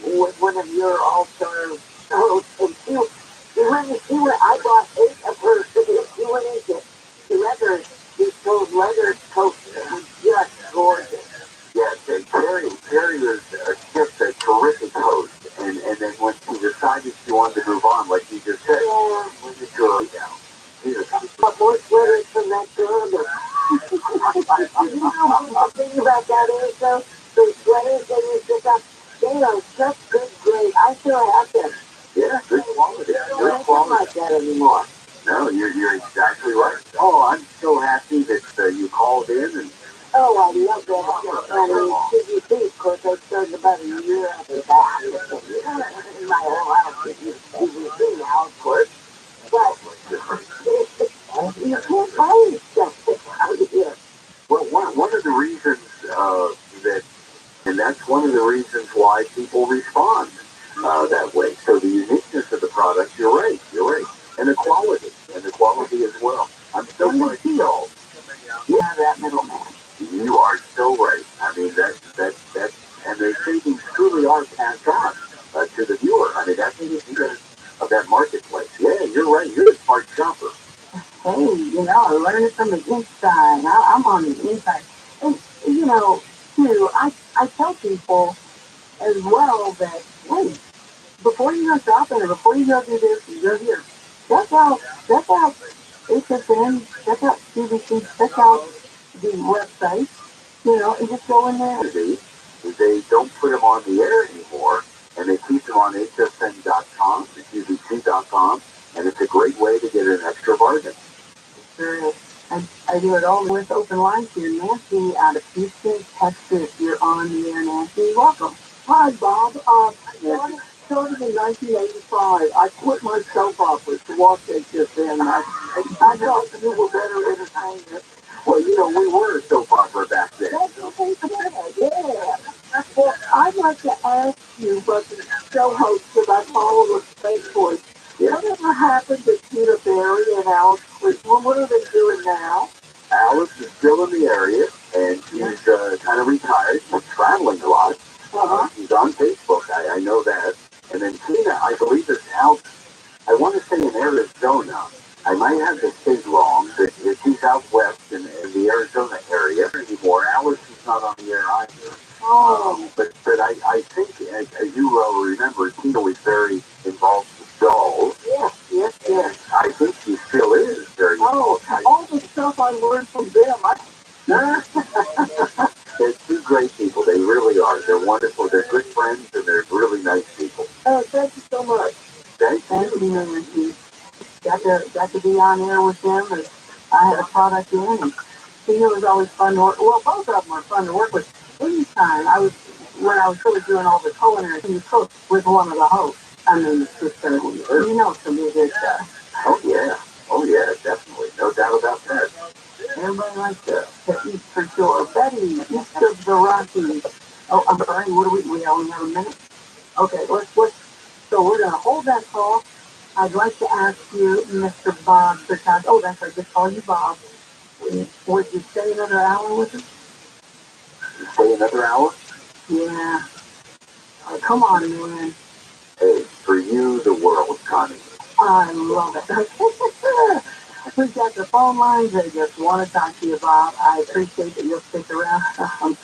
with one of your all-star hosts, and she went, I bought 8 of hers, she went into those leather coats, and just gorgeous. Yes, and Carrie was just a terrific host, and then when she decided she wanted to move on, like you just said, when did you go down? But more sweaters from that girl. You know, the thing about that is, though, the sweaters that you pick up, they are such good grade. I still have them. Yeah, good quality. Good quality. Like that anymore. No, you're exactly right. Oh, I'm so happy that you called in and. Oh, I love that. I mean, CBC, of course, I started about a year after that. In my whole life, CBC now, of course. But you can't find stuff out here. Well, one of the reasons and that's one of the reasons why people respond that way. So the uniqueness of the product, you're right, and the quality as well. I'm so glad you know. Yeah, that middleman. You are so right. I mean, and the savings truly are passed on to the viewer. I mean, that's the of that marketplace. Yeah, you're right. You're a smart shopper. Hey, you know, I learned it from the inside. I'm on the inside. And, you know, too, I tell people as well that, hey, before you go shopping or before you go do this, you go here. Check out HSN, check out CBC, check out the website, you know, and just go in there. They don't put them on the air anymore, and they keep them on hsn.com, QVC.com, and it's a great way to get an extra bargain. Sure is. I do it all with open lines here. Nancy out of Houston, Texas. You're on the air, Nancy. Welcome. Hi, Bob. I started in 1985. I quit my soap operas to watch HSN. I thought you were better entertainers. Well, you know, we were a soap opera back then. That's what they said, yeah. Well, I'd like to ask you about the show hosts because I follow the Space Force. Yeah. Whatever happened to Peter Berry and Alex? What are they doing now? Alex is still in the area, and she's kind of retired. She's traveling a lot. She's on Facebook. I know that. And then Tina, I believe, is out. I want to say in Arizona. I might have the state wrong, but she's out west in the Arizona area anymore. Alice is not on the air either. But I think, as you well remember, Tina was very involved with dolls. Yes. I think she still is very involved. All the stuff I learned from them. They're two great people. They really are. They're wonderful. They're good friends, and they're really nice people. Oh, thank you so much. Thank you, Nancy. Got to be on air with them, and I had a product in, and Tina was always fun to work. Well, both of them were fun to work with. Anytime when I was really doing all the culinary things, cook with one of the hosts. I mean, it's just you know, it's gonna be a good show. Oh yeah, definitely, no doubt about that. Everybody likes to eat for sure. Betty, east of the Rockies. Oh, I'm sorry. What do we only have a minute? Okay, so we're gonna hold that call. I'd like to ask you, Mr. Bob Bertad. Oh, that's right. Just call you Bob. Would you stay another hour with us? Stay another hour? Yeah. Oh, come on, man. Hey, for you, the world, Connie. I love it. We've got the phone lines. I just want to talk to you, Bob. I appreciate that you'll stick around.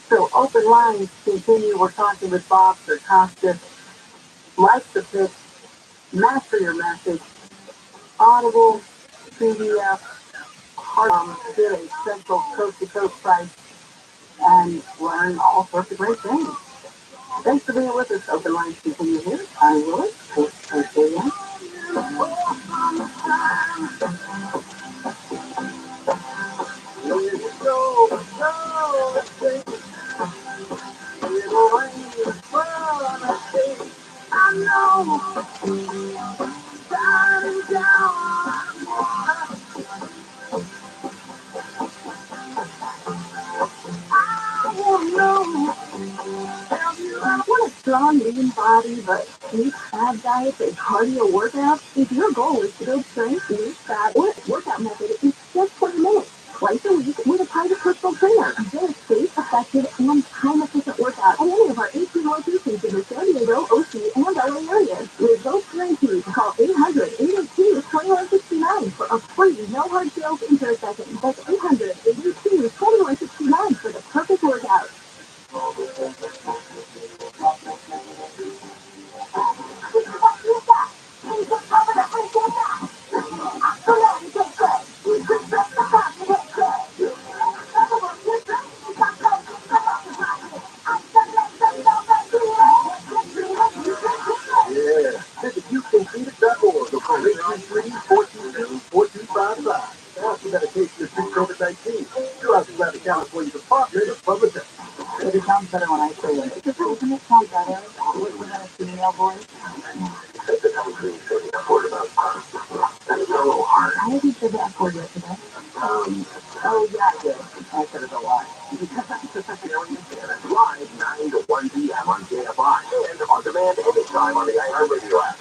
So open lines continue. We're talking with Bob Bertad. Like the pitch. Master your message. Audible, PDF, get a central coast-to-coast price, and learn all sorts of great things. Thanks for being with us. Open lines continue here. I'm Willis. Thanks again. I know. Want a strong, lean body, but need fad diets and cardio workouts? If your goal is to build strength and lose fat, workout method is just 20 minutes. twice a week with a private personal trainer. They're safe, effective, and time-efficient workout at any of our 18 locations in the San Diego, OC, and LA areas. Results guaranteed. Call 800-882-2169 for a free, no hard sales intro session. That's 800-882-2169 for the perfect workout. You can see the double. So call 833-422-4255. Now for medication to treat COVID-19. Throughout the Rabbi California Department of Public Health. It sounds better when I say it. Doesn't it sound better with a female voice? That's so hard. I didn't say that for you today. Oh, yeah, I did. I said it a lot. Live 9 to 1 p.m. on KFI and on demand anytime on the iHeartRadio app.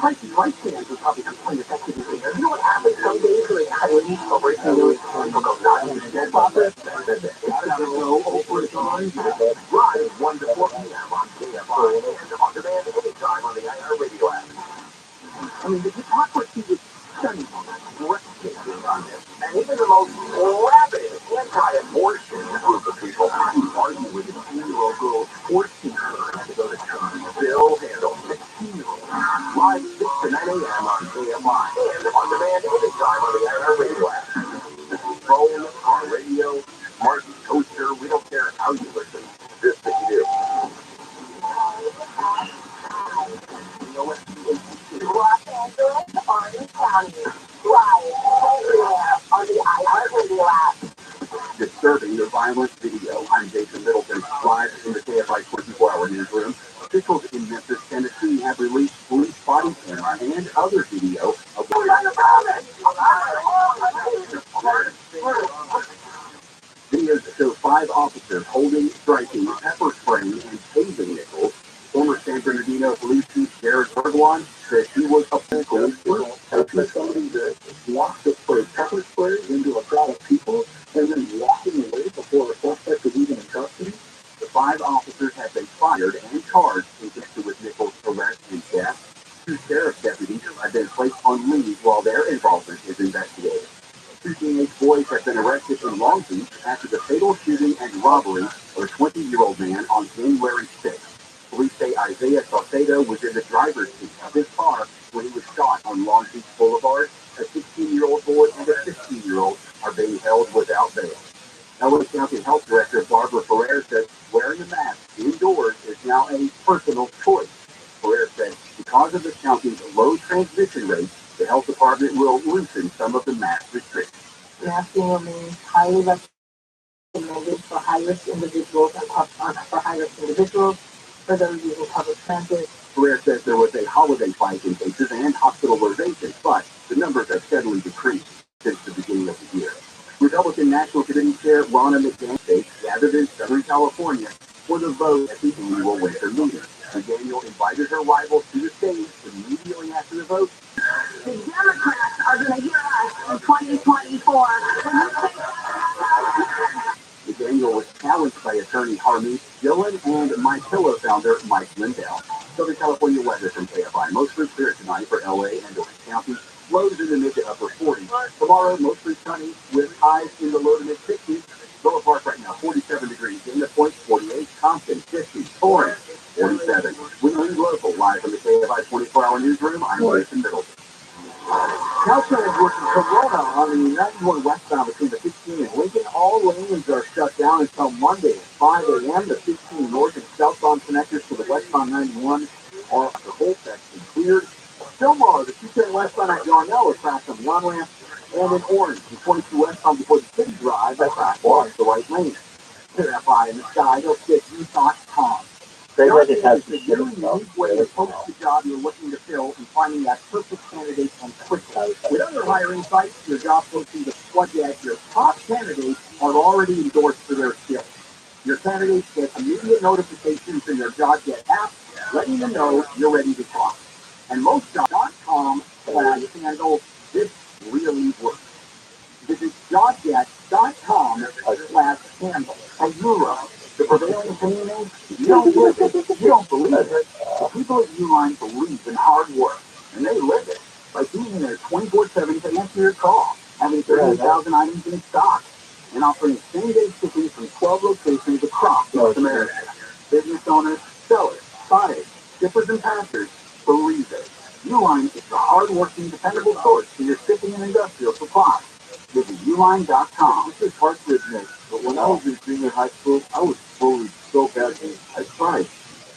Prices right stands will probably complain effective in here. You know what happens some days when they highly over those difficult not to get profit? Over time, live 1 to 4 p.m. on KFI and on demand anytime on the iHeartRadio app. I mean, the hypocrisy was stunning on that breathtaking on this. And even the most rabid anti-abortion group of people argue with a 10-year-old girl's 14 had to go to church. Bill handle 16-year-old. Live 6 to 9 a.m. on KMI and on demand anytime on the iHeartRadio app. Phone, on radio, smart toaster, we don't care how you listen. This thing you do. You know what? Los Angeles, Orange County. Live on the iHeartRadio app. Disturbing the violent video. I'm Jason Middleton, live in the KFI 24-hour newsroom. Officials in Memphis, Tennessee have released police body camera and other video of videos show 5 officers holding, striking, pepper spraying, and tasing Nichols. Former San Bernardino Police Chief Jared Bergwan said he was a political somebody that walked to spray pepper spray into a crowd of people and then walking away before the suspect was even in custody. The 5 officers have been fired and charged in connection with Nichols' arrest and death. 2 sheriff's deputies have been placed on leave while their involvement is investigated. 2 teenage boys have been arrested in Long Beach after the fatal shooting and robbery of a 20-year-old man on January 6th. Police say Isaiah Saucedo was in the driver's seat of his car when he was shot on Long Beach Boulevard. A 16-year-old boy and a 15-year-old are being held without bail. LA County Health Director Barbara Ferrer says wearing a mask indoors is now a personal choice. Ferrer said because of the county's low transmission rate, the health department will loosen some of the mask restrictions. Masking remains highly recommended for high-risk individuals for those using public transit. Ferrer says there was a holiday spike in cases and hospitalizations, but the numbers have steadily decreased since the beginning of the year. Republican National Committee Chair Ronna McDaniel gathered in Southern California for the vote at the annual winter meeting. McDaniel invited her rivals to the stage immediately after the vote. The Democrats are going to hear us in 2024. McDaniel was challenged by attorney Harmeet Dillon and MyPillow founder Mike Lindell. Southern California weather from KFI. Mostly clear tonight for LA and Orange County. Lows in the mid to upper 40s. Tomorrow, mostly sunny with highs in the low to mid 60s. Villa Park right now, 47 degrees. Dana Point, 48. Compton, 50. Torrance, 47. We lead local live from the KFI 24-hour newsroom. I'm Jason Middleton. Caltrain is working Corona on the 91 westbound between the 15 and Lincoln. All lanes are shut down until Monday at 5 a.m. The 15 north and southbound connectors to the westbound 91 are the whole section cleared. Fillmore, the 210 westbound at Yarnell is cracked on the on-ramp, and in Orange, the 22 westbound before the City Drive, that's cracked off the right lane. KFI in the sky, he'll stick Utah.com. They has a unique way to post the job you're looking to fill and finding that perfect candidate and quickly. With other hiring sites, your job posting the plug at your top candidates are already endorsed for their skills. Your candidates get immediate notifications in their JobGet app, letting them know you're ready to talk. And most jobs.com plans handle this really works. Visit jobjet.com/handle a euro. The prevailing opinion is you don't live it, you don't believe it. The people at Uline believe in hard work, and they live it by being there 24/7 to answer your call, having 30,000 items in stock, and offering same-day shipping from 12 locations across North America. Business owners, sellers, buyers, shippers, and packers believe it. Uline is the hard-working, dependable source for your shipping and industrial supplies. Visit uline.com. This is hard to admit, but when I was in junior high school, I was bullied so badly, I tried.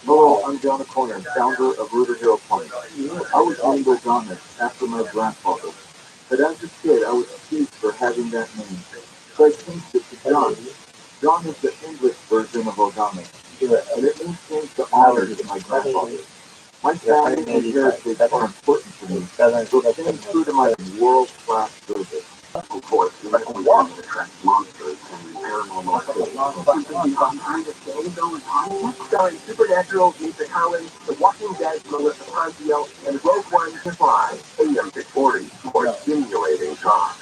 Hello, I'm John O'Connor, founder of Root Hero Point. I was named O'Donnell after my grandfather. But as a kid, I was teased for having that name. So I changed it to John. John is the English version of O'Donnell. And it means change the honor to my grandfather. My family and heritage are important to me, so staying true to my world-class service. Of course, we don't want to attract monsters and paranormal activity. Starring supernatural Lisa Collins, The Walking Dead, Melissa Ponzio, and Rogue One to Fly, AM 640, for stimulating talk.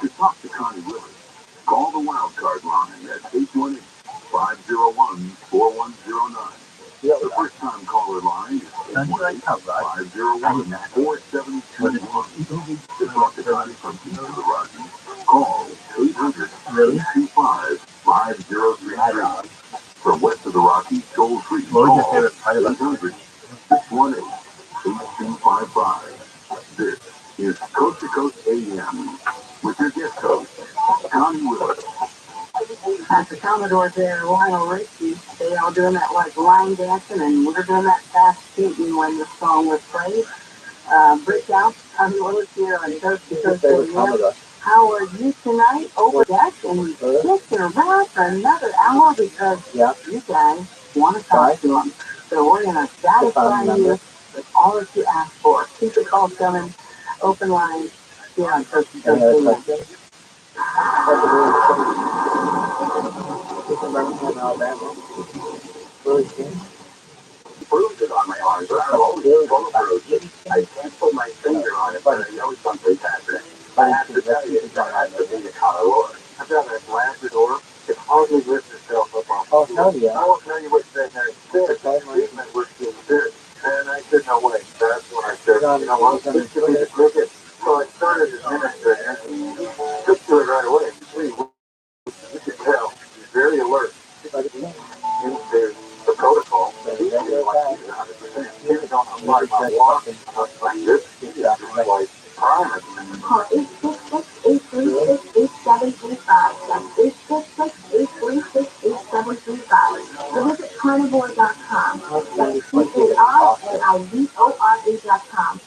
To talk to Connie Willis, call the wildcard line at 818-501-4109. The first-time caller line is 818-501-4721. To talk to Connie from East of the Rockies, call 800-825-5033. From west of the Rockies, toll-free, call 800-618-8255. This is Coast to Coast AM with your guest host, Connie Willis. At the Commodore there, Lionel Richie, they all doing that like line dancing, and we're doing that fast skating when the song was played. Break out, Connie Willis here on Coast to Coast AM. How are you tonight? Over deck and sticking around for another hour because you guys want to talk to them. So we're going to satisfy you with all that you ask for. Keep the calls coming. Open lines here on Coast to Coast AM. Bruised it on my arm, but I'm always full of bruises. I can't put my finger on it, but I know something's happening. I have to tell you, it's not to be a color. I've got that blasted door. It hardly lifts itself up off the floor. I won't tell you what's in there. The treatment was too good. And I said, no way. That's when I said, you know what, this could be the cricket. So I started administering it. Took to it right away. You can tell. He's very alert. There's the protocol. He's like 100%. He's on a lot of my walk. Like this. He's just like promise. Call 866-836-8735. That's 866-836-8735. Or visit carnivore.com. That's CARNIVORE.com.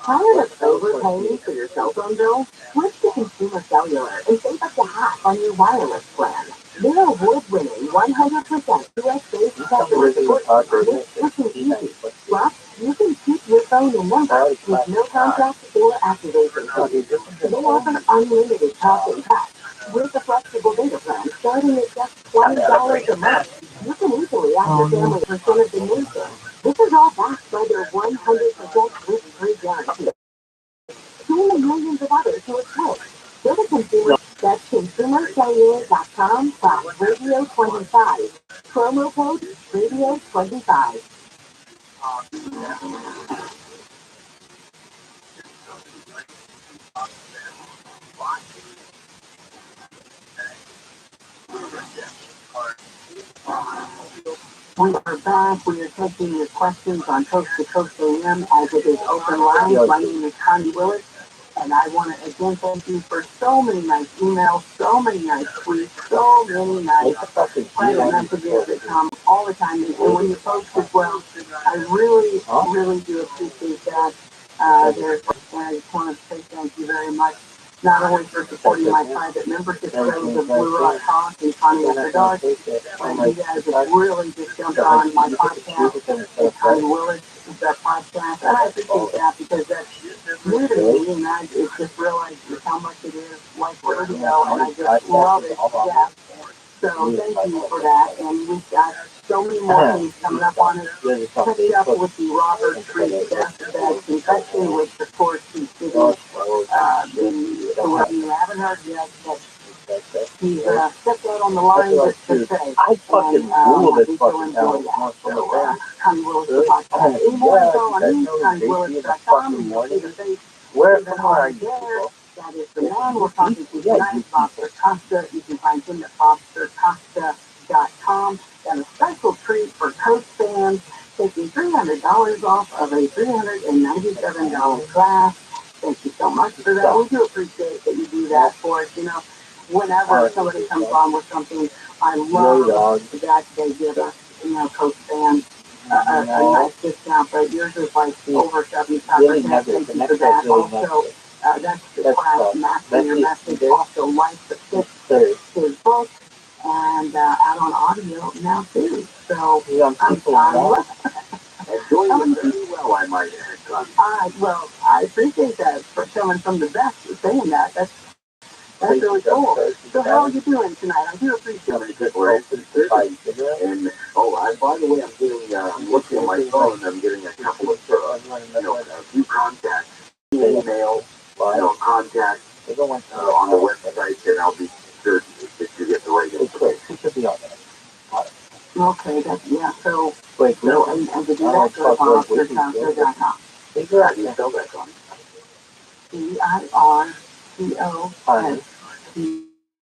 Tired of overpaying for your cell phone bill? Switch to Consumer Cellular and save up to half on your wireless plan. Their award-winning 100% US-based cellular support makes switching easy. Plus, you can keep your phone and number with no contract or activation fee. They offer unlimited talk and text with a flexible data plan starting at just $20 a month. You can easily add your family percent of the nation. This is all backed by their 100% risk-free guarantee. Join the millions of others who are close. They're the consumer that's 25. We are back. We are taking your questions on Coast to Coast AM as it is open line. My name is Connie Willis, and I want to again thank you for so many nice emails, so many nice tweets, so many nice private messages that come all the time. And when you post as well, I really, really do appreciate that. And I just want to say thank you very much, not only for supporting my private membership shows of Blue Rock Talk and Connie After Dark, but you guys have really just jumped on my podcast, and Connie Willis is that podcast, and I appreciate that because that's new to me, and I just realized just how much it is like radio, and I just love it. Yeah. So thank you for that, and we've got so many more things coming up on us. Catch up with the Robert Street Death Bed Confession, which of course is sitting if you haven't heard yet, he's stepped out on the line just to say. I fucking rule this fucking town. So, Connie Willis, the podcast. Any more info on me, ConnieWillis.com. You can see the face. Where are you there? That is the man we're talking to tonight, Bob Costa. You can find him at bobstercosta.com. And a special treat for Coast fans, taking $300 off of a $397 class. Thank you so much for that. We do appreciate that you do that for us. You know, whenever somebody comes on with something, I love that they give us, you know, Coast fans a nice discount, but yours is like over 75%. Thank you for that. Also, that's the class, Mastering Your Message. Also, like the his book, and out on audio now too. So I'm sorry. Doing pretty well, I might add. Well, I appreciate that for showing some of the best for saying that. That's really cool. So how are you doing tonight? I do appreciate it. And by the way, I'm getting I'm looking at my phone. I'm getting a couple of a few contacts, email, contacts on the website, and I'll be sure that you get the right information. It should be on there. Okay, so, and to do that, go to bobstercosta.com. How do you spell that, Connie?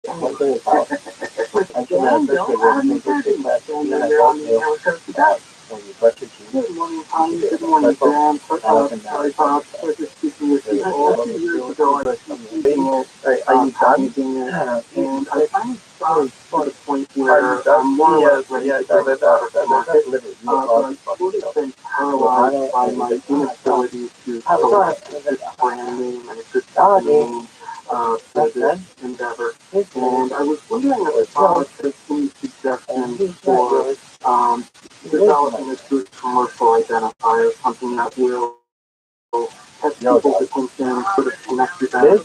CIRCOSTA. Good morning, Connie. Good morning, Sam. Sorry, Bob, for just speaking with you. A few years ago, I was speaking at packaging it, and I finally got to the point where I'm more or less ready to go to the market, but I've sort of been paralyzed by my inability to select a good brand name and a good name for this endeavor. And I was wondering if Bob had any suggestions for developing a good commercial identifier, something that will have people's attention, sort of connect with them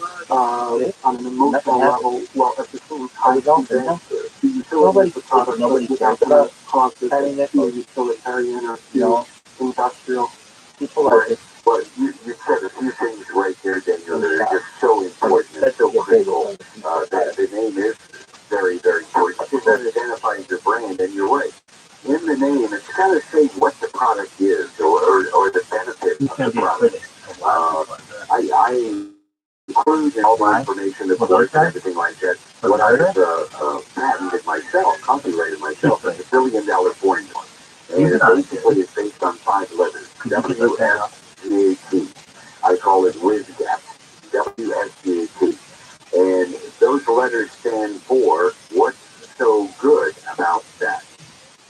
on an emotional level, while at the same time convey the utility of the product without going to cause this too utilitarian or too industrial. People are just, well, you said a few things right there, Daniel, that are just so important and so critical. That the name is very, very important. Because that identifies your brand, and you're right. In the name, it's got to say what the product is or the benefit of the product. I include in all my information, of course, and everything like that, what I've patented myself, copyrighted myself, is $1 billion formula. And basically it's based on 5 letters. WSGAT. I call it WSGAT. WSGAT. And those letters stand for what's so good about that.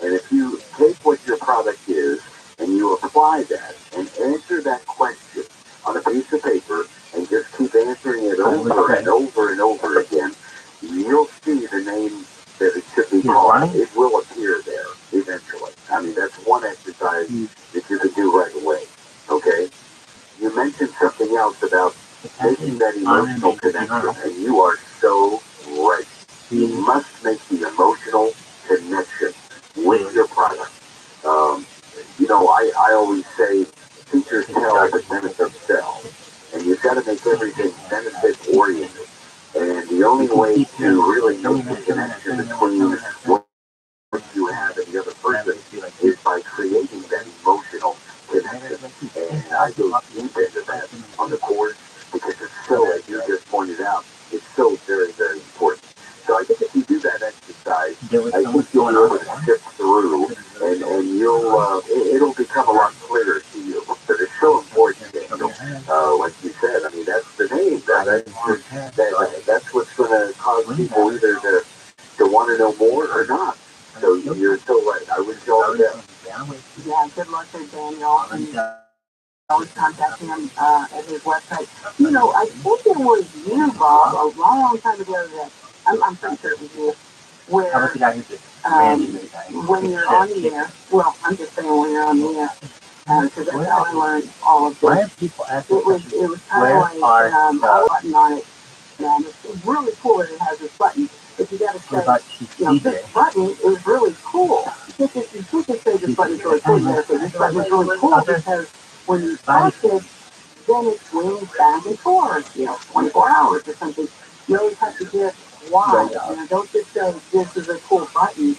And if you take what your product is and you apply that and answer that question on a piece of paper and just keep answering it over and over and over again, you'll see the name that it should be called. It will appear there eventually. I mean, that's one exercise that you can do right away. Okay? You mentioned something else about making that emotional connection, and you are so right. You must make the emotional connection with your product. I always say teachers tell, but benefits sell. And you've got to make everything benefit-oriented. And the only way to really make the connection between what you have and the other person is by creating that emotional connection. And I go deep into that on the course because it's so, as you just pointed out, it's so very, very important. So I think if you do that exercise, I think you'll be able to sift through, and it'll become a lot clearer to you. But it's so important, Daniel. Like you said, I mean, that's the name. That's what's going to cause people either to want to know more or not. So you're so right. I wish you all the best. Yeah, good luck there, Daniel. And always contact him at his website. You know, I think it was you, Bob, a long time ago that I'm pretty sure it was you, where when you're on the air, well, I'm just saying when you're on the air, because that's how I learned all of this. It was kind of like a button on it, and it's really cool that it has this button. But you got to say, you know, this button is really cool. You can't say this button is really cool. You got to say this button is really cool because when you touch it, then it swings back and forth, you know, 24 hours or something. You always have to get why. You know, don't just say this is a cool button.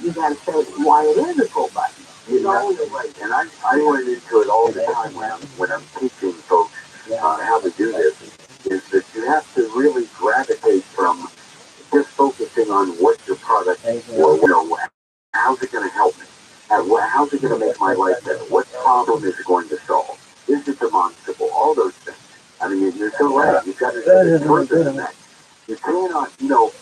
You got to say why it is a cool button. You know, you're right. And I run into it all the time when I'm teaching folks how to do this, is that you have to really gravitate from just focusing on what your product, well, you know, how's it going to help me? How's it going to make my life better? What problem is it going to solve? Is it demonstrable? All those things. I mean, you're so right. You've got to do further than that. You cannot, you know,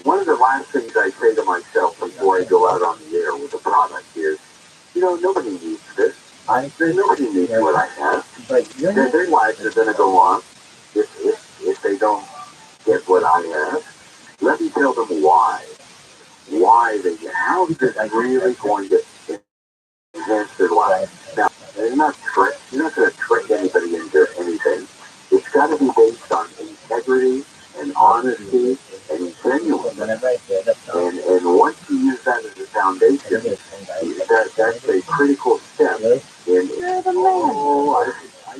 one of the last things I say to myself before I go out on the air with a product is, you know, nobody needs this. Nobody needs what I have. Their lives are going to go on if they don't get what I have. Let me tell them why. Why they get. How is this really going to enhance their life? Now, you're not going to trick anybody into anything. It's got to be based on integrity and honesty and genuineness. And once you use that as a foundation, that's a critical step in. I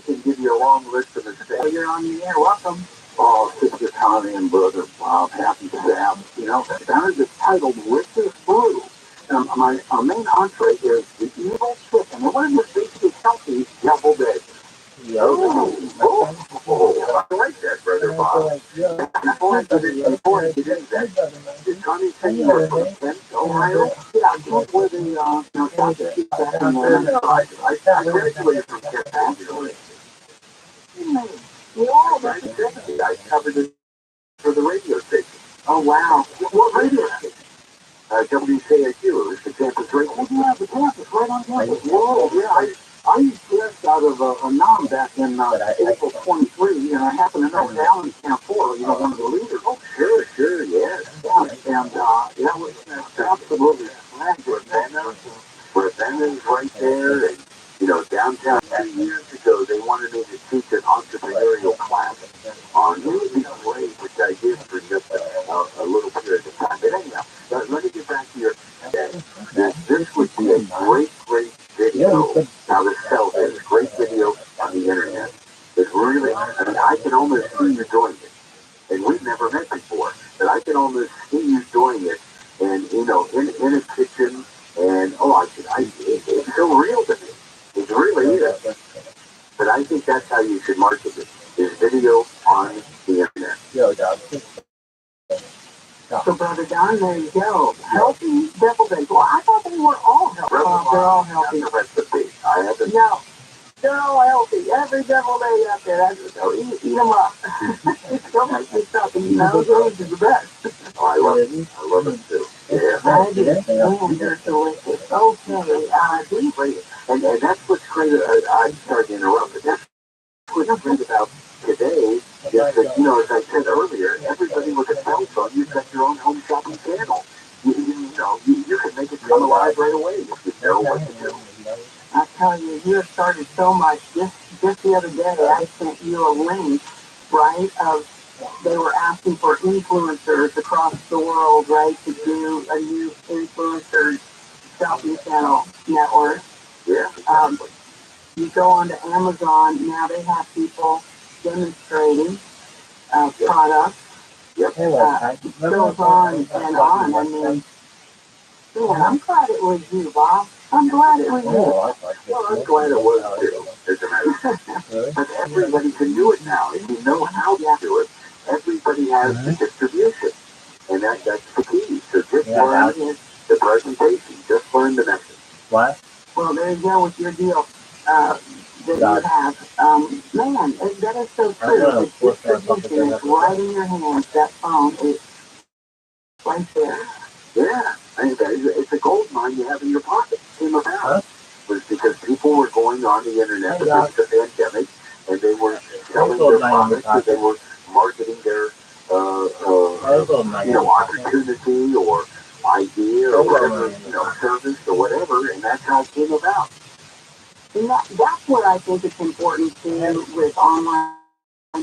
can give you a long list of mistakes. So you're on the air. Welcome. Oh, Sister Connie and Brother Bob, happy to have, you know, that is titled Richard Brew. Our main entree is the evil chicken. And what is this basically healthy deviled egg? I like that, Brother Bob. Before I get into that, did Connie say you were from Kent, Ohio? Yeah, I grew where the, South I graduated from Kent, actually. I covered it for the radio station. Oh, wow. What radio station? WKIQ. It was the campus radio. Oh, yeah, the campus, right on campus. Whoa, yeah. I used to guest out of a NOM back in April 23, and I happen to know Alan Camphor, you know, one of the leaders. Oh, sure, yes. Yeah, and that was absolutely flagrant. Where Ben's right there, and, you know, downtown 2 years ago, they wanted me to teach an entrepreneurial class on Ruby Way, which I did for just a little period of time. But anyhow, let me get back to your this would be a great video how to sell this great video on the internet. It's really, I mean, I can almost see you doing it. And we've never met before, but I can almost see you doing it. And, you know, in a kitchen, and, it's so real to me. It really is. But I think that's how you should market it, is video on the internet. So, Brother Don, there you go. Healthy deviled eggs. Well, I thought they were all healthy. They're all healthy. No, they're all healthy. Every deviled egg out there. So eat them up. Don't make me stop. And you know, those are the best. Oh, I love them too. Yeah. I do. Man, they're delicious. Okay, and that's what's great. I'm sorry to interrupt, but that's what's great about today. Is that, you know, as I said earlier, everybody with a cell phone, you've got your own home shopping channel. You can make it come alive right away if you know what to do. I tell you, you have started so much. Just the other day, I sent you a link, right, of they were asking for influencers across the world, right, to do a new influencer shopping channel network. Yeah. You go onto Amazon, now they have people demonstrating products. Yep. Goes on and on. I mean, man, I'm glad it was you, Bob. I'm glad it was you. Well, I'm glad it was too, as a matter of fact. But everybody can do it now. If you know how to do it, everybody has the distribution. And that's the key. So just learn the presentation. Just learn the message. What? Well, there you go with your deal that you have. Man, that is so true. The distribution is right in your hands. That phone is right there. Yeah, it's a gold mine you have in your pocket. Came about was because people were going on the internet because of the pandemic, and they were selling their products, and they were marketing their opportunity or idea or whatever, service or whatever, and that's how it came about. And that's what I think is important too with online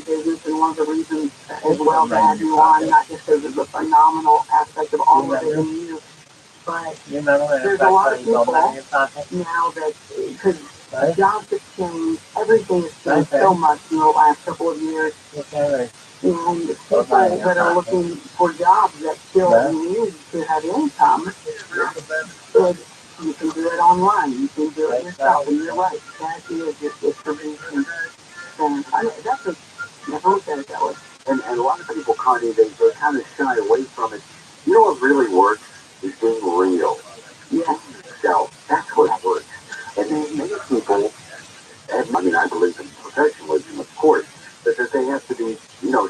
business, and one of the reasons as well to have you on, not just because of the phenomenal aspect of all of it in you, but there's a lot of people now that, because jobs have changed, everything has changed so much in the last couple of years, and people that are looking for jobs that still need to have income, you can do it online, you can do it yourself, and you're right, that is your distribution. And that's a, never looked at it that way. And a lot of people, Connie, they kind of shy away from it. You know what really works is being real. Yeah. So that's what works. And then many people, and I mean, I believe in professionalism, of course, but that they have to be,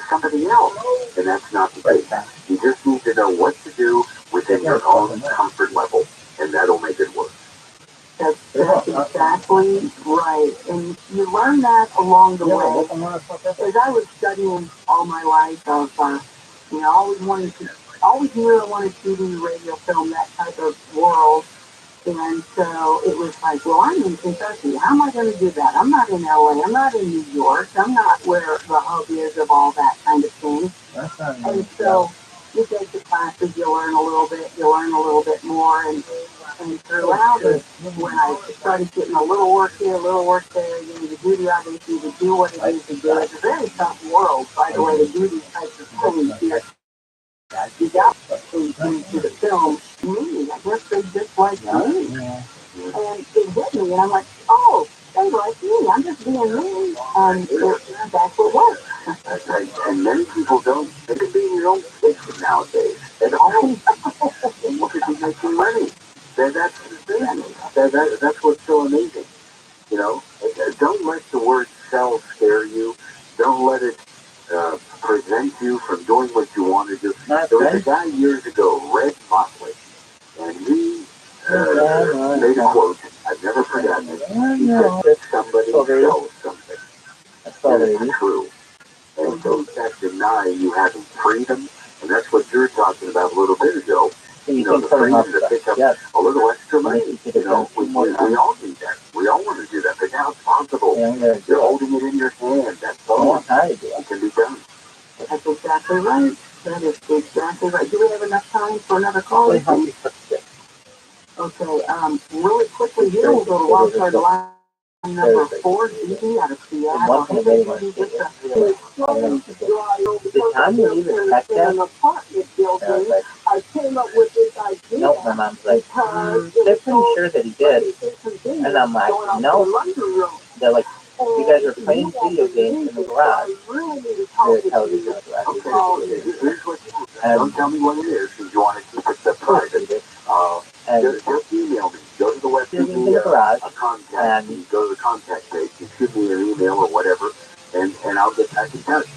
somebody else. And that's not the case. You just need to know what to do within your own comfort level, and that'll make it work. That's exactly right. And you learn that along the way. As I was studying all my life of, always knew I wanted TV, radio, film, that type of world. And so it was like, well, I'm in Kentucky. How am I going to do that? I'm not in LA. I'm not in New York. I'm not where the hub is of all that kind of thing. And so you take the classes, you learn a little bit more, and throughout it, when I started getting a little work here, a little work there, to do the audition, to do what it is to do. It's a very tough world, by the way, to do these types of things. You got into the film, me, I guess they just like me. And it hit me, and I'm like, oh, they like me. I'm just being me. And that's what works. That's right. And many people don't. They can be in your own kitchen nowadays. At home. And you could be making money. That's the thing. That's what's so amazing. Don't let the word sell scare you. Don't let it prevent you from doing what you want to do. There was a guy years ago, Red Motley, and he made a quote. I've never forgotten it. He said, somebody sells something. And it's true. And those that deny you having freedom, and that's what you're talking about a little bit ago. The freedom to pick up a little extra money. We all need that. We all want to do that. But now it's possible. You're holding it in your hand. That's all. It can be done. That's exactly right. That is exactly right. Do we have enough time for another call? Okay, really quickly here, we'll go to wildcard line number 4, Dee out of Seattle. Hey, Dee, just the time you leave it back there? An apartment building, I came up with this idea. Nope, my mom's like, they're pretty sure that he did. And I'm like, no. They're like, you guys are playing video games in the garage. The television in the garage. Don't tell me what it is, because you want to keep it private. Just email me. Go to the website, contact, and go to the contact page. You shoot me an email or whatever, and I'll get back in touch.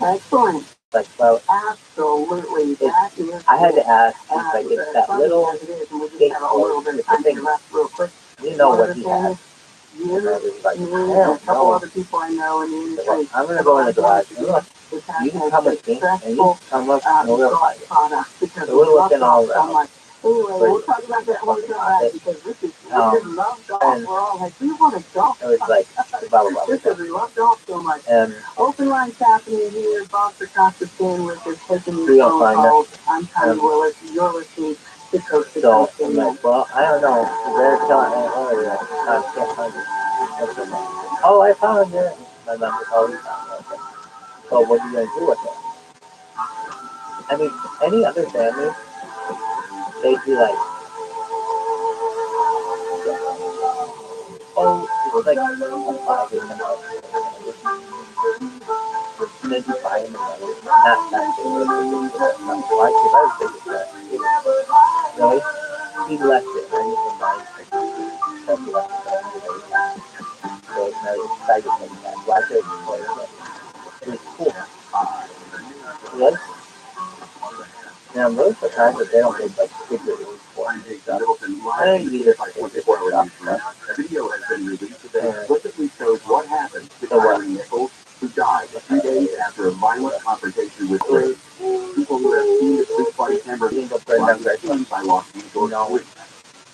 Excellent. Like, well, absolutely. That is. I had to ask if I get that little thing. Real quick. You know what he has. Like, a couple other people I know in the industry. I'm going to go in the garage. You can come with me, and you can come up and we'll find it. So we're looking all around. Anyway, we'll talk about that when we come back, because this is, we love golf. We're all like, we want to golf. It was like, blah, blah, blah. Because we love golf so much. Open lines happening here. Bob Costa Sandwich is taking these phone calls. I'm Connie Willis. You're listening to Coast to Coast. So, I'm like, well, I don't know. They're telling me earlier, I can't find it. Oh, I found it. My mom was always found it. So what are you going to do with it? I mean, any other family, they'd be like, was like a 5 in the house. And then you buy him another. Not that big, but why? Because I was big as that. Really? He left it, and I didn't even buy him. So he left it, but he was like, so I decided to take it back. Well, I did play it. It was cool. Really? And I'm really surprised that they don't make like big reviews for it and stuff. I think you just like 24 hours. A video has been released that explicitly shows what happened to Kyrie Nichols, who died 3 days after a violent confrontation with police. People who have seen the police body camera was seen by Los Angeles police.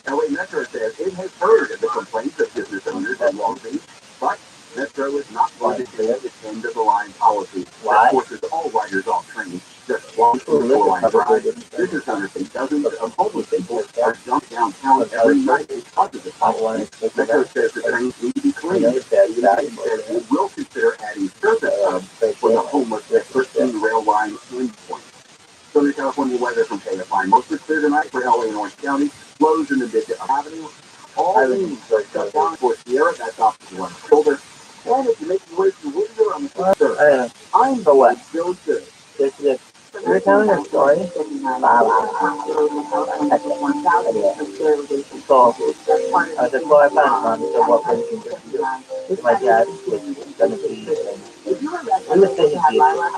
LA Metro says it has heard of the complaints of business owners at Long Beach, but Metro is not going to change its end-of-the-line policy that forces all riders off trains just one four-line drive. Business owners say dozens of homeless people are dumped downtown every night because of the policy. Metro says the trains need to be cleaned. It says it will consider adding surface hubs for the homeless at 13 rail line endpoints. Southern California weather from KFI. Mostly clear tonight for LA and Orange County. Flows in the Mid-Avenue Avenue. All lanes are shut down for Sierra. That's off the one shoulder. And if you make your way to Whittier on the 3rd, I'm so what? Still good. You're telling a story? So, I said, well, I found mom, so what we can just do? My dad was going to be, he was saying he'd be in Chicago.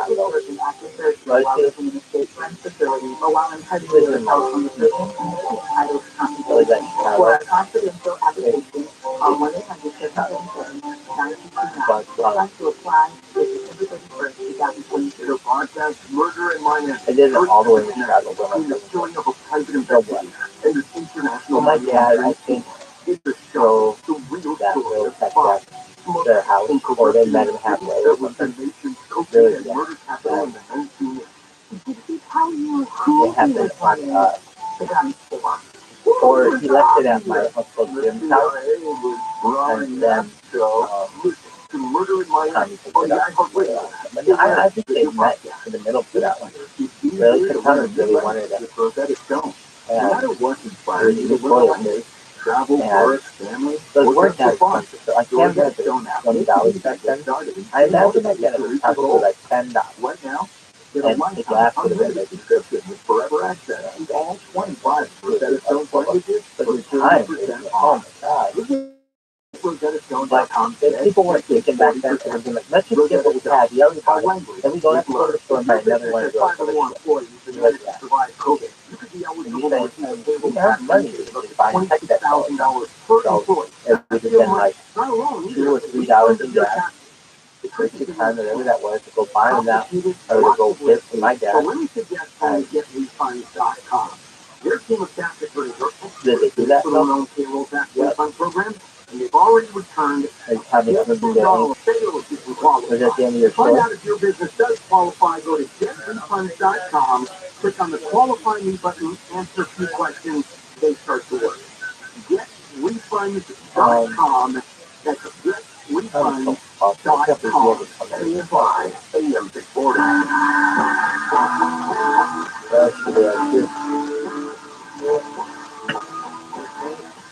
I did it all the way to Chicago, but so my dad, I think, drove that little tech back to their house, or they met him halfway or something. Really, it happened on or he left it at my Uncle Jim's house, and then Tommy picked it up. But no, I think they met in the middle for that one. Really, because Tommy really wanted it. And it was toilet. And those weren't that expensive. So I can't get it $20 back then. I imagine I get it probably like $10. And it lasted a bit, maybe 50. Forever access to all 25 Rosetta Stone languages. But the time, oh my God. But people weren't thinking back then, so they're like, let's just get what we have. We already bought it. Then we don't have to go to the store and buy another one of those. Like that. And you say, we have money to just buy and tech that all the time. So it would have been like $2 or $3 in gas. For 6 times, whatever that was, to go buy them that, or to go give to my dad. And did they do that though? Yeah. And they've already returned. Have they ever been there? Was that the end of your story? Find out if your business does qualify. Go to getrefunds.com. Click on the Qualify Me button. Answer a few questions. They start to work. Getrefunds.com. That's getrefunds.com. AM 640.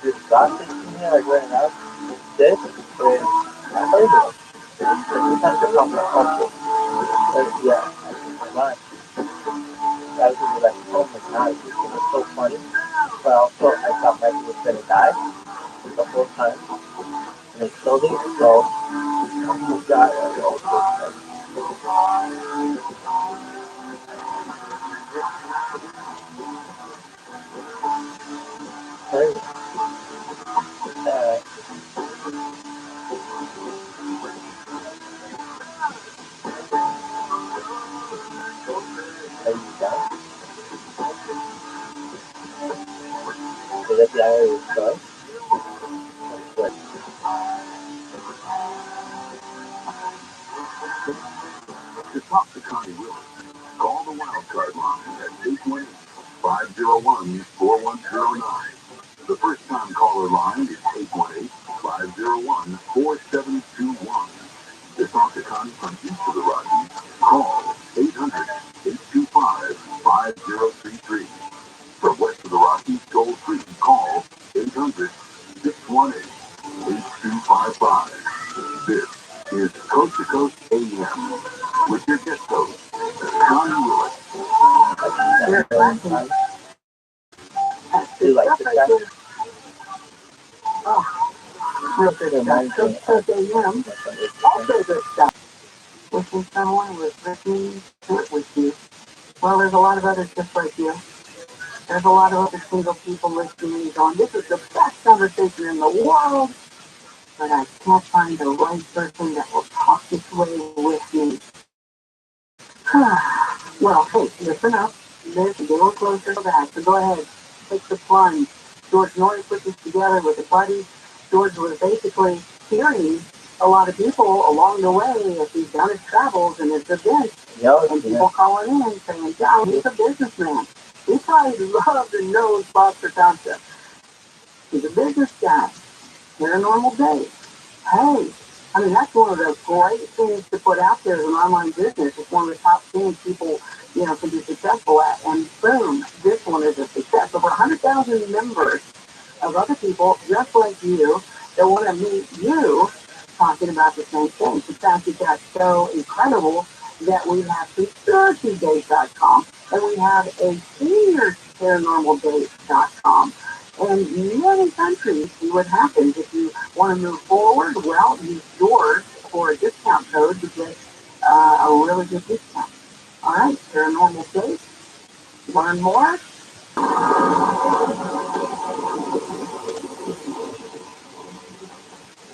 This sausage in here, like right now, this is, I heard of it. Sometimes they're called the culture. Yeah, I like guys would be like, oh my God, this thing is so funny. But also, I thought Mikey was going to die the whole time. And then slowly, so, oh my God, I go, crazy. Are you done? Is that the area of the What? To talk to Connie Willis, call the wildcard line at 818-501-4109. The first-time caller line is 818-501-4721. To talk to Connie from each of the Rockies, call 800-825-5033. From west of the Rockies, toll free, call 800-618-0009. 8255. This is Coast to Coast AM with your guest host, Connie Lewis. Do you like this guy? Oh, real good stuff. Coast to Coast AM. Also good stuff. Wishing someone was listening to it with you. Well, there's a lot of others just like you. There's a lot of other single people listening and going, this is the best conversation in the world, but I can't find the right person that will talk this way with me. Well, hey, listen up. There's a little closer to that, so go ahead, take the plunge. George Norrie put this together with a buddy. George was basically hearing a lot of people along the way as he's done his travels and his events, and people calling in saying, John, he's a businessman. He probably loves and knows Foster Concept. He's a business guy. They're a normal day. Hey, I mean, that's one of the great things to put out there as an online business. It's one of the top things people, can be successful at. And boom, this one is a success. Over 100,000 members of other people just like you that want to meet you talking about the same thing. In fact, it got so incredible that we have conspiracydays.com and we have a seniorsparanormaldays.com. And many countries see what happens if you want to move forward. Well, use yours for a discount code to get a really good discount. All right, Paranormal Days. Learn more.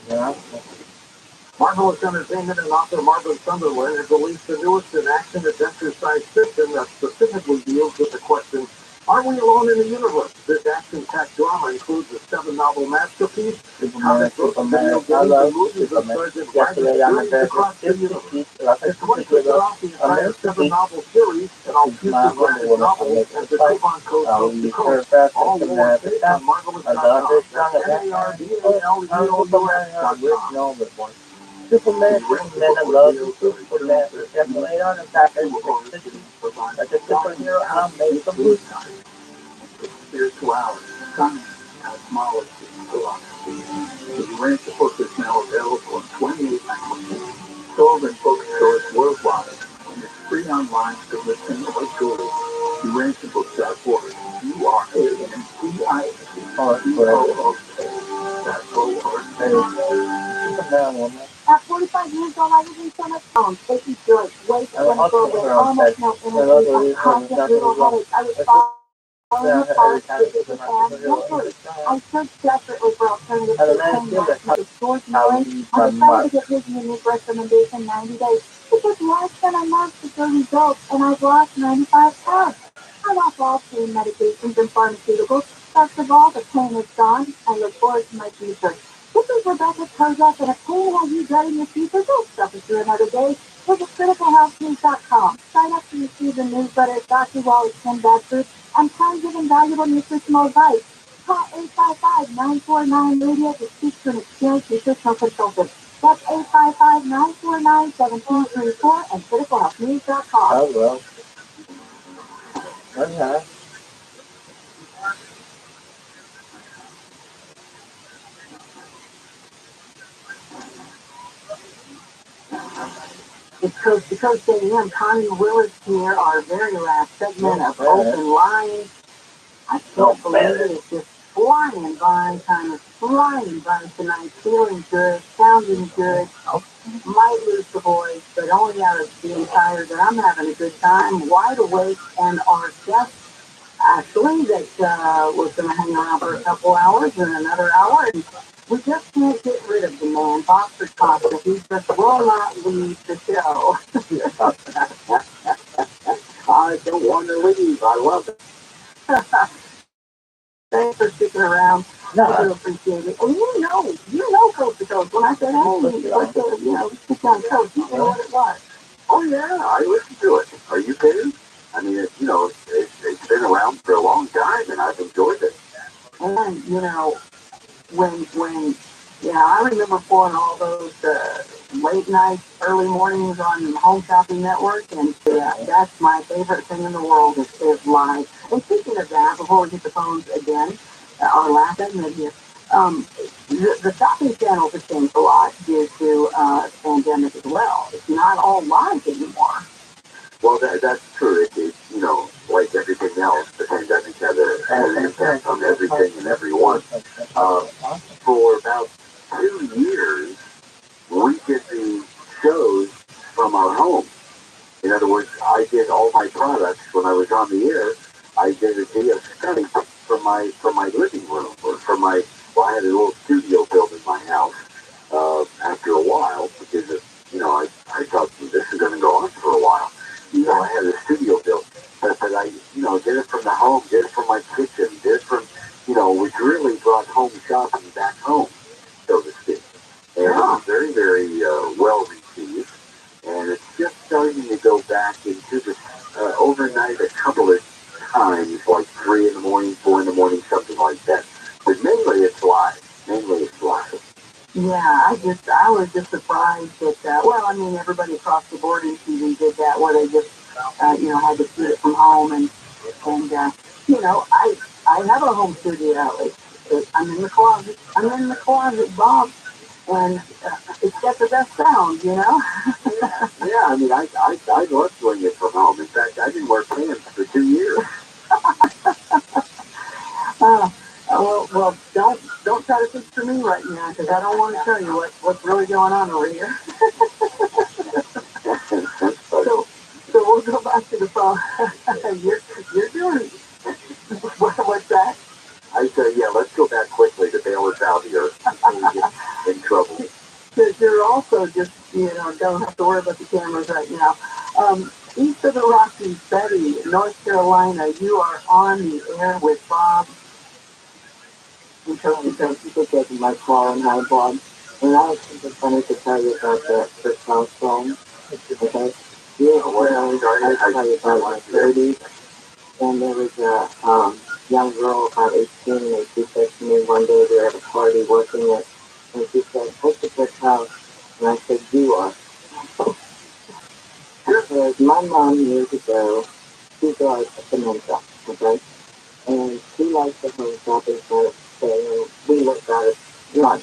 Yeah. Marvelous Entertainment and author Marvin Sunderland has released the newest in-action adventure science fiction that specifically deals with the question, are we alone in the universe? This action-packed drama includes a 7-novel masterpiece, comic books, video games, and movies of Sergeant Rabbit's journeys across the universe. It's 20% off the entire 7-novel series and all future graphic novels at the coupon code Coast to Coast. All lowercase on marvelous.com. That's MARVELOUS.com. Superman, I love you, Superman, definitely on the back of the like a superhero, I'll make some movies. Spirituality, science, cosmology, philosophy. The Ranch book is now available in 28 languages, sold in bookstores worldwide, and it's free online to listen or Google. TheRanchBook.org. URANCIBOOK.org. At 45 years old, I was in so much home, taking good, weight, almost no energy, constant little headaches. I was falling apart physically and mentally. I searched desperately for alternatives to pain meds, with George Norrie. I decided to get his unique recommendation 90 days. It took less than a month to show results, and I've lost 95 pounds. I'm off all pain medications and pharmaceuticals. First of all, the pain is gone. I look forward to my future. This is Rebecca Kozak, and if pain has you dreading your future, don't suffer through another day. Visit criticalhealthnews.com. Sign up to receive the newsletter, Dr. Wally's 10 Bad Foods, and time-giving valuable nutritional advice. Call 855-949-RADIO to speak to an experienced nutritional consultant. That's 855-949-1734 and criticalhealthnews.com. Oh, well. Okay. It's Coast to Coast AM. Connie Willis here, our very last segment of Open Lines. I can't believe it. It's just flying by, kind of flying by tonight. Feeling good, sounding good. Might lose the voice, but only out of being tired. But I'm having a good time, wide awake, and our guest, Ashley, that was going to hang around for a couple hours and another hour. And we just can't get rid of the man, Foster Costa. He just will not leave the show. I don't want to leave. I love it. Thanks for sticking around. I do appreciate it. And you know Coast to Coast. When I said, hey, let's stick on Coast, you know what it was. Oh, yeah, I listened to it. Are you kidding? I mean, it's been around for a long time, and I've enjoyed it. And, when I remember pulling all those late nights, early mornings on Home Shopping Network, and that's my favorite thing in the world is live. And speaking of that, before we get the phones again, our last segment here, the shopping channels have changed a lot due to the pandemic as well. It's not all live anymore. Well, that's true. Like everything else, the pandemic had an impact on everything and everyone. For about 2 years, we did the shows from our home. In other words, I did all my products when I was on the air. I did it via Skype from my living room or from my. Well, I had a little studio built in my house. After a while, because I thought this is going to go on for a while. I had a studio built, but I did it from the home, did it from my kitchen, did it from which really brought home shopping back home, so to speak. And it was very, very well received. And it's just starting to go back into the overnight a couple of times, like 3 in the morning, 4 in the morning, something like that. But mainly it's live. Yeah, I was just surprised that, everybody across the board in TV did that, where they just, had to see it from home. And I have a home studio. I'm in the closet, Bob. And it's got the best sound, Yeah, I love doing it from home. In fact, I didn't wear pants for 2 years. Well, don't try to speak for me right now, because I don't want to tell you what's really going on over here. so we'll go back to the phone. you're doing what's that? I said, yeah, let's go back quickly to bail us out here before we get in trouble. You're also just, don't have to worry about the cameras right now. East of the Rockies, Betty, North Carolina, you are on the air with Bob. Thank you for taking my call, and hi, Bob. And I was just funny to tell you about the house phone. Okay? Years ago, I tell you about my 30s, and there was a young girl about 18, and she said to me one day, we were at a party working it, and she said, what's the first house? And I said, you are. Because my mom years ago, she got a dementia, okay? And she likes to home shopping for and we looked at it not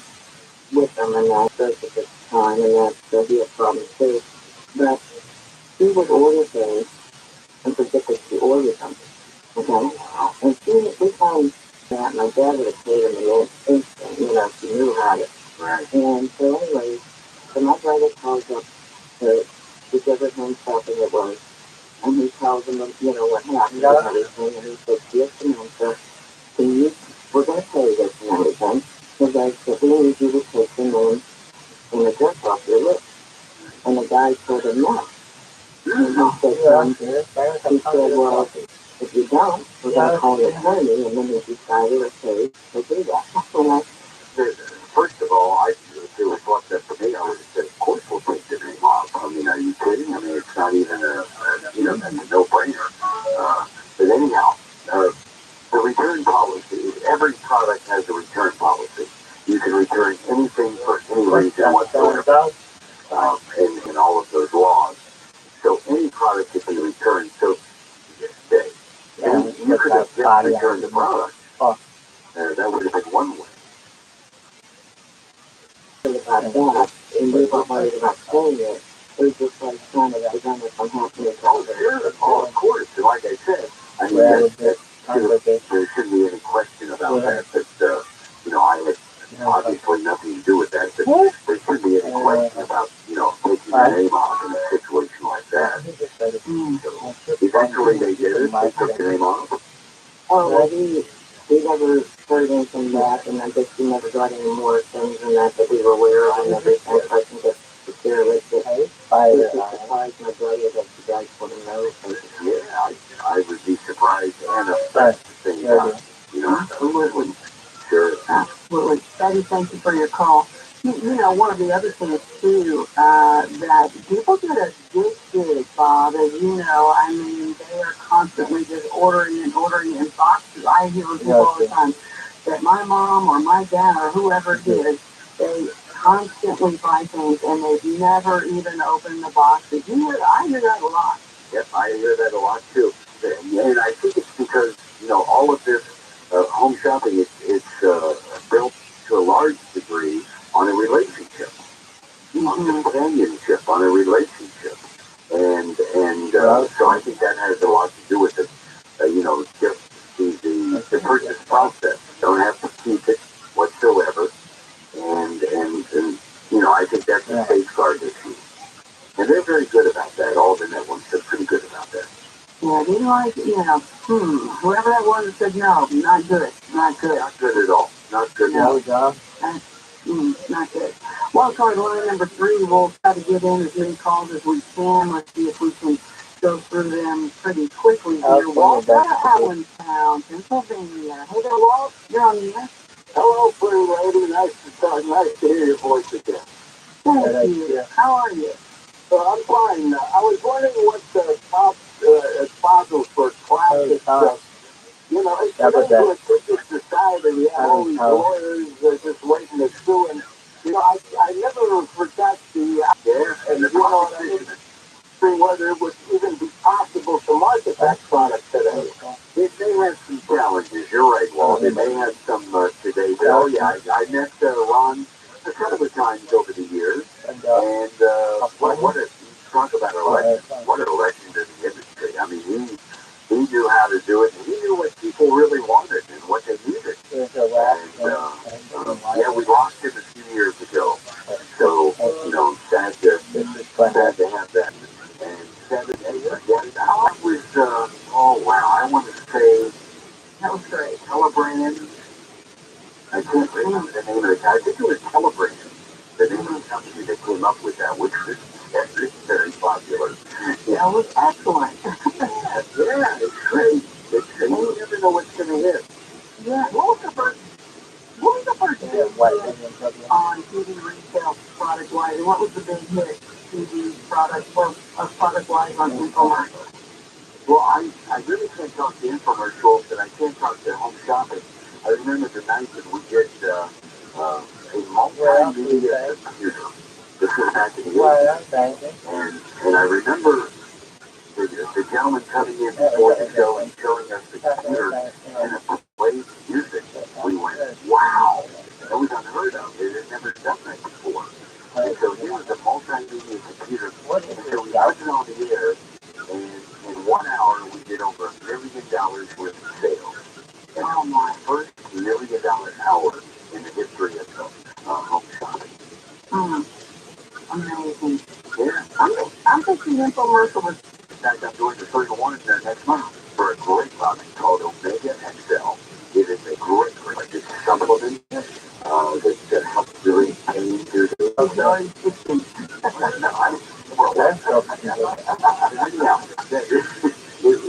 with them and that does at the time, and that'll be a problem too. But she would order things and forget that she ordered them. Okay? And we found that my dad would have paid him an instant, she knew about it. Right. And so anyway, so my brother calls up to whichever home shopping it was, and he tells them, what happened and everything, and he said, dear Samantha, we're going to pay this and everything. The guy said, we need you to take the name and address off your list. And the guy told him no. And he said, well, if you don't, we're going to call an attorney, and then he decided, okay, to do that. First of all, if it was left up to me, I would have said, of course we'll take the name off. Are you kidding? It's not even that's a no-brainer. But anyhow, the return policy, every product has a return policy. You can return anything for any reason whatsoever, and all of those laws. So any product can be returned. So this and you could have just returned the product. That would have been one way. About that, and we were worried about saying it. We just like trying to prevent it from happening. Of course. And like I said, there shouldn't be any question about that. But I had obviously nothing to do with that. But there shouldn't be any question about taking the name off in a situation like that. So eventually they did it. They took the name off. Oh, well, we never heard anything from that, and I guess we never got any more things than that we were aware of and everything. So I can just share with you. I was surprised my brother that you guys want to know. Yeah, I would be surprised and upset at the same time. Absolutely. Sure. Absolutely. Betty, thank you for your call. One of the other things too, that people get addicted, Bob, as you know, they are constantly just ordering in boxes. I hear from people all the time that my mom or my dad or whoever it is, they constantly buy things and they've never even opened the boxes. I hear that a lot. Yep, I hear that a lot too. And I think it's because, all of this home shopping, it's built to a large degree companionship, on a relationship. So I think that has a lot to do with it. Just the purchase process. Don't have to keep it whatsoever. I think that's a safeguard issue. And they're very good about that. All the networks are pretty good about that. Yeah, they like, whoever that was that said no, not good. Not good. Not good at all. Not good at all. Not good. Well, card line number 3, we'll try to get in as many calls as we can. Let's see if we can go through them pretty quickly here. Walt out of Allentown, Pennsylvania. Hey there, Walt. You're on the air. Hello, pretty lady. Nice to hear your voice again. Thank you. How are you? I'm fine. I was wondering what the top sponsors for classic stuff. It's a ticket society. All these lawyers just waiting to sue. And, I never forgot and the competition. See whether it would even be possible to market that product today. They had some challenges. You're right, Walt. They may have some today. But I met Ron a couple of times over the years. What a talk about a legend. What a legend in the industry. I mean, he knew how to do it. And he knew what people really wanted and what they needed. We lost him a few years ago. So, sad to have that. And 7, 8 again. I was, I want to say, That was great. Telebrand. I can't remember the name of the guy. I think it was Telebrand. The name of the company that came up with that, which is very popular. That was excellent. It's great. You never know what's going to hit. Yeah. What was the first on TV retail product-wise? And what was the big hit TV product-wise on infomercials? Well, I really can't talk to infomercials, and I can't talk to home shopping. I remember the night that we did a multimedia computer. This was back in the 80s. And I remember the gentleman coming in before the show and showing us the computer and it played music. We went, wow! That was unheard of. They had never done that before. And so here was a multimedia computer. And so we put it on the air, and in 1 hour we did over $1 million worth of sales. And my first $1 million hour in the history of home shopping. Amazing. Yeah. I'm thinking infomercial was. In fact, I'm doing the 31 there next month for a great product called Omega XL. It is a great supplement that helps really pain through the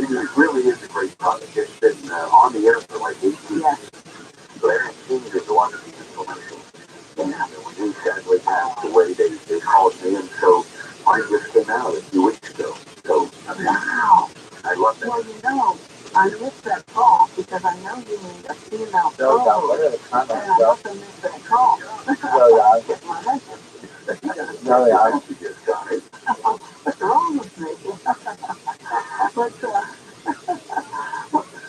it really is a great product. It's been on the air for like 18 years. So Aaron King did a lot of these commercials. And when he sadly passed away, they called me, and so I just came out a few weeks ago. So, Wow. I love that. Well, I missed that call because I know you need a female call. And I also missed that call. Get my husband. What's wrong with me?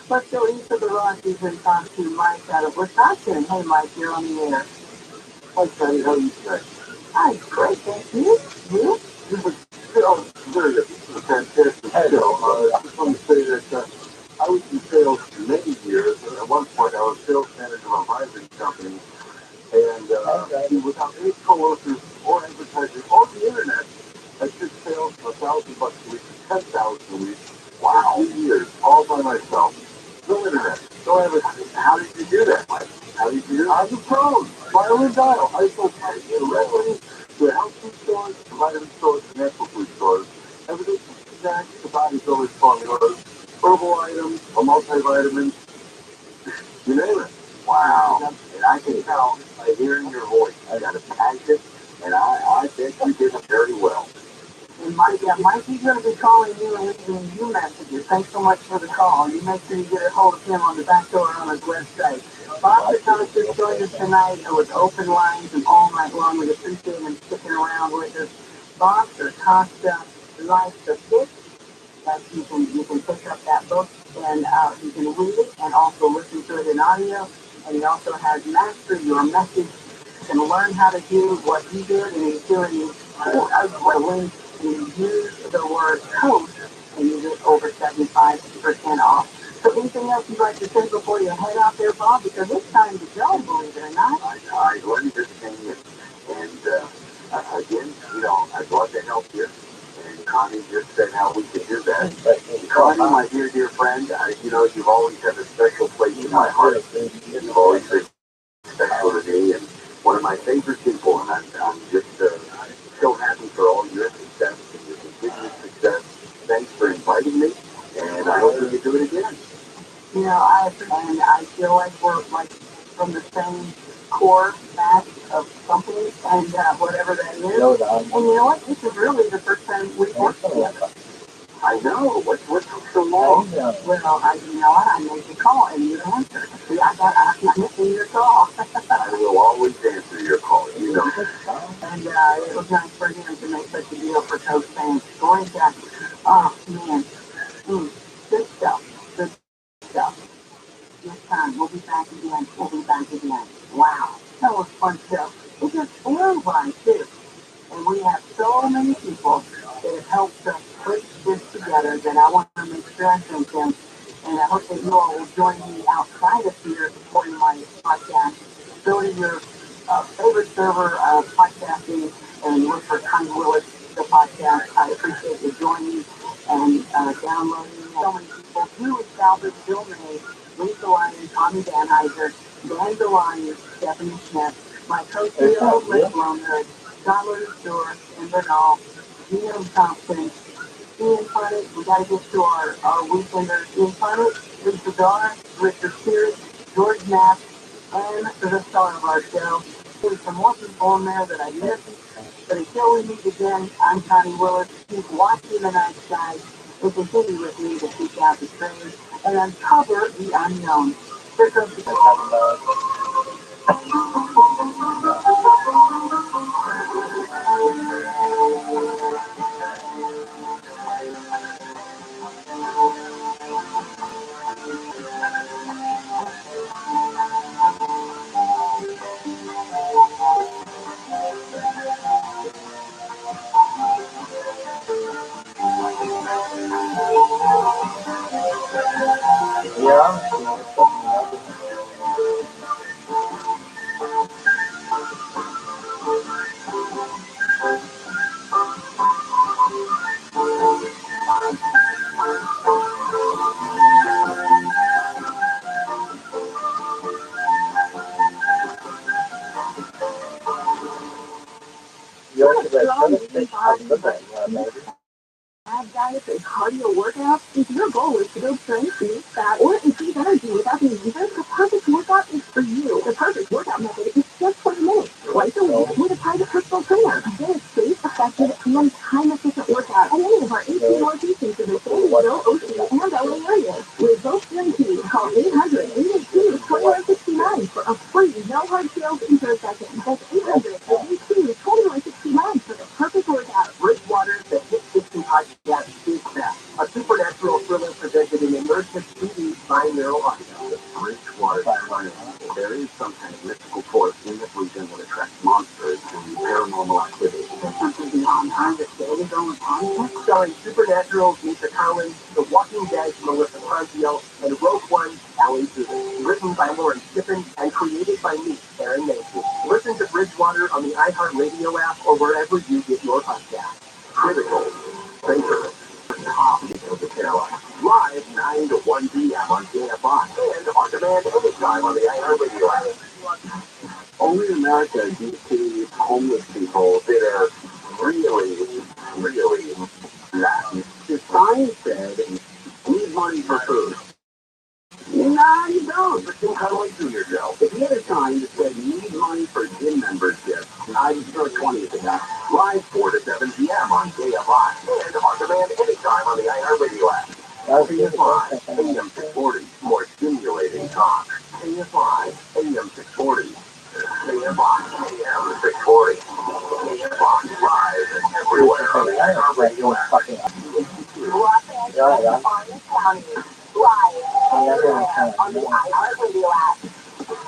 Let's go east of the Rockies and talk to Mike out of Wisconsin. Hey, Mike, you're on the air. Hi, Sonny. How are you today? Hi, great. Thank you. You? This is very good. This is a fantastic show. I just want to say that I was in sales for many years. At one point, I was sales manager of a rising company. And without any co-workers or advertising or the internet, I did sales for $1,000 a week, $10,000 a week. Wow. 2 years, all by myself. No internet, no advertising. How did you do that, Mike? How did you do that? I was a phone, violin dial. I sold directly to health food stores, to vitamin stores, to natural food stores. Everything from snacks to bodybuilders, formulas, herbal items, a multivitamin. You name it. Wow. And I can tell by hearing your voice. I got a passion, and I think you did it very well. And Mikey's going to be calling you and leaving you messages. Thanks so much for the call. You make sure you get a hold of him on the back door on his website. Bob's going to join us tonight with open lines and all night long. We appreciate him sticking around with us. Bob's or Costa, Life's a Bitch. You can pick up that book and you can read it and also listen to it in audio. And he also has Master Your Message. You can learn how to do what he did, and he's doing When you use the word coach and you get over 75% off. So anything else you'd like to say before you head out there, Bob? Because it's time to go, believe it or not. I learned this thing, and again, I'd love to help you. And Connie just said how we could do that. Connie, my dear friend, you've always had a special place in my heart. You've always been special to me, and one of my favorite people, and I'm just so happy for all your success and your continued success. Thanks for inviting me, and I hope we can do it again. I feel like we're like from the same core mass of something, and whatever that is. And you know what? This is really the first time we've worked together. I know. What took so long? Well, I made the call and you answered. See, I'm missing your call. I will always answer your call. And it was nice for him to make such a deal for Coach fans. Going back, oh man, good stuff. Good stuff. Next time, we'll be back again. We'll be back again. Wow, that was fun stuff. It just feels right, too. And we have so many people that have helped us put this together that I want to make sure I thank them. And I hope that you all will join me outside of here supporting my podcast. Go to your favorite server of podcasting and look for Connie Willis, the podcast. I appreciate you joining and downloading. So many people, Julie Salvage, Bill May, Lisa Lyon, Tommy Van Heiser, Dan DeLine, Stephanie Smith, my co-CEO, Liz Lonehood, John Lewis Stewart, and Bernal, Ian Thompson, Ian Punnett. We got to get to our weekenders. Ian Punnett, Lisa Dar, Richard Spears, George Knapp, and the star of our show. There's some more people in there that I missed. But until we meet again, I'm Connie Willis. Keep watching the night skies and continue with me to seek out the strange and uncover the unknown. Here comes the diet and cardio workouts. If your goal is to build strength, lose fat, or increase energy without being injured, the perfect workout is for you. The perfect workout method is just 20 minutes, twice a week, with a private personal trainer. Then it's safe, effective, and time-efficient workout at any of our 18 locations in the Sandyville, OC, and LA areas. Results guaranteed. Call 800-882-2169 for a free, no-hard sales intro session. That's 800-882-2169 for the perfect workout. Bridgewater, the Hit 60 podcast speaks that. A supernatural thriller presented in immersive 3D binaural audio. The Bridgewater Trial. There is some kind of mystical force in this region that attracts monsters and paranormal activity. There's something beyond our understanding going on. Starring Supernatural, Lisa Collins, The Walking Dead, Melissa Franzio, and Rogue One, Alan Susan. Written by Lauren Stippen and created by me, Aaron Mason. Listen to Bridgewater on the iHeartRadio app or wherever you get your podcast. Critical thinker. Top of the Carolina. Live 9 to 1 p.m. on KFI and on demand anytime on the iHeartRadio app. Only in America do you see homeless people that are really Latin. The sign said, need money for food. Nah, you don't. But still cuddling to yourself. If you had a sign that said, need money for gym membership, I'd throw 20 at the guy. Live 4 to 7 p.m. on KFI and on demand anytime on the iHeartRadio app. KFI, AM 640, more stimulating talk. KFI, AM 640. KFI, AM 640. KFI, live and everywhere on the iHeartRadio app. Los Angeles, Orange County, live on the iHeartRadio app.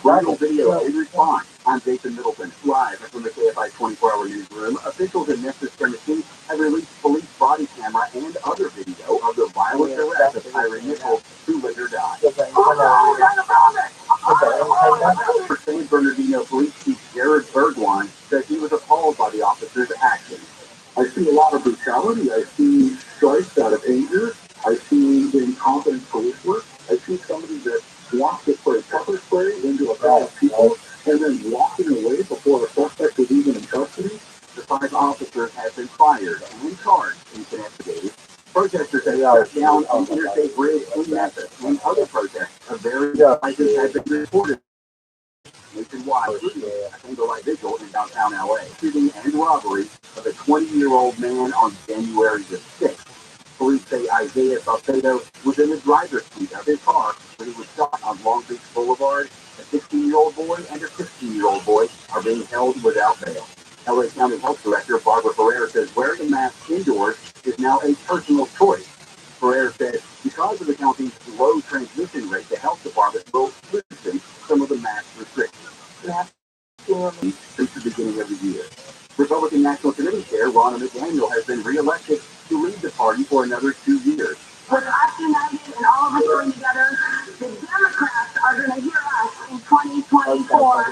Viral video in response. I'm Jason Middleton, live from the KFI 24. 24-hour newsroom, officials in Memphis, Tennessee have released police body camera and other video of the violent arrest of Tyre Nichols, who later died. For San Bernardino Police Chief Jared Bergwine said he was appalled by the officer's actions. I see a lot of brutality. I see strikes out of anger. I see incompetent police work. I see somebody that wants to put a pepper spray into a crowd of people and then walking away before the suspect was even in custody. The 5 officers have been fired and charged in investigating. Protesters have shut down an interstate bridge in Memphis, and other protests of various sizes have been reported nationwide, including a candlelight vigil in downtown LA. Shooting and robbery of a 20-year-old man on January the 6th. Police say Isaiah Salcedo was in the driver's seat of his car when he was shot on Long Beach Boulevard. A 16-year-old boy and a 15-year-old boy are being held without bail. LA County Health Director Barbara Ferrer says wearing a mask indoors is now a personal choice. Ferrer said because of the county's low transmission rate, the health department will loosen some of the mask restrictions. Since the beginning of the year. Republican National Committee Chair Ronna McDaniel has been re-elected to lead the party for another 2 years. With us united and all of us going together, the Democrats are going to hear us in 2024.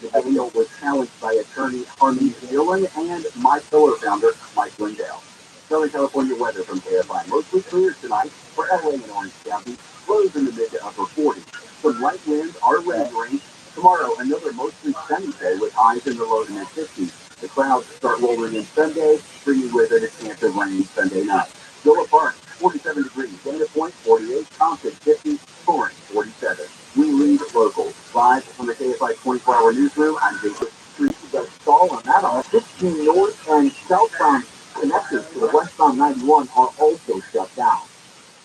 McDaniel was challenged by attorney Harmeet Dillon and My Pillow founder Mike Lindell. Southern California weather from KFI. Mostly clear tonight for LA and Orange County. Lows in the mid to upper 40s. Some light winds are lingering. Tomorrow, another mostly sunny day with highs in the low to mid 50s. The clouds start rolling in Sunday, bringing with it a chance of rain Sunday night. Villa Park, 47 degrees. Dana Point, 48. Compton, 50. Florence, 47. We lead local. Live from the KFI 24-hour newsroom, I'm Jason Street. The stall on that on 15 north and southbound connectors to the westbound 91 are also shut down.